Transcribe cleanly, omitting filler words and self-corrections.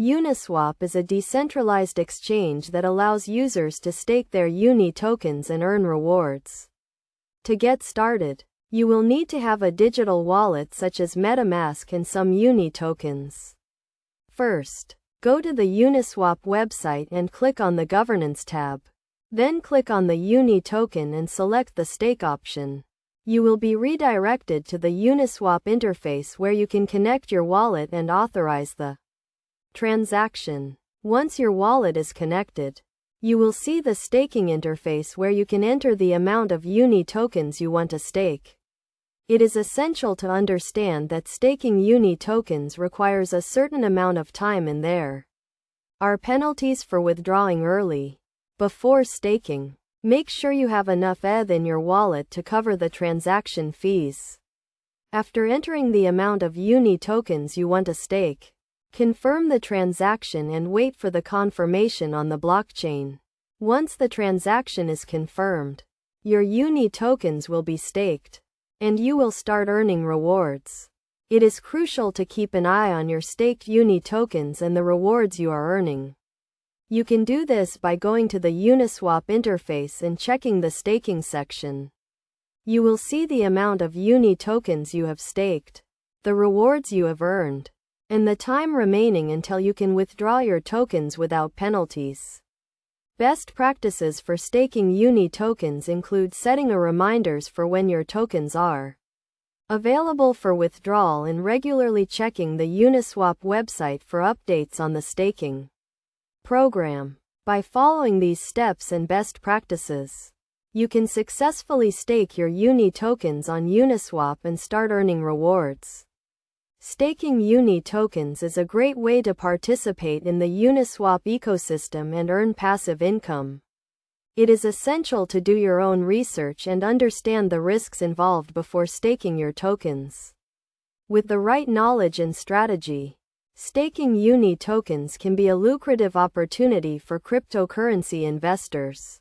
Uniswap is a decentralized exchange that allows users to stake their UNI tokens and earn rewards. To get started, you will need to have a digital wallet such as MetaMask and some UNI tokens. First, go to the Uniswap website and click on the Governance tab. Then click on the UNI token and select the stake option. You will be redirected to the Uniswap interface where you can connect your wallet and authorize the transaction. Once your wallet is connected, you will see the staking interface where you can enter the amount of UNI tokens you want to stake. It is essential to understand that staking UNI tokens requires a certain amount of time and there are penalties for withdrawing early. Before staking, make sure you have enough ETH in your wallet to cover the transaction fees. After entering the amount of UNI tokens you want to stake, confirm the transaction and wait for the confirmation on the blockchain. Once the transaction is confirmed, your UNI tokens will be staked, and you will start earning rewards. It is crucial to keep an eye on your staked UNI tokens and the rewards you are earning. You can do this by going to the Uniswap interface and checking the staking section. You will see the amount of UNI tokens you have staked, the rewards you have earned, and the time remaining until you can withdraw your tokens without penalties. Best practices for staking UNI tokens include setting a reminders for when your tokens are available for withdrawal and regularly checking the Uniswap website for updates on the staking program. By following these steps and best practices, you can successfully stake your UNI tokens on Uniswap and start earning rewards. Staking UNI tokens is a great way to participate in the Uniswap ecosystem and earn passive income. It is essential to do your own research and understand the risks involved before staking your tokens. With the right knowledge and strategy, staking UNI tokens can be a lucrative opportunity for cryptocurrency investors.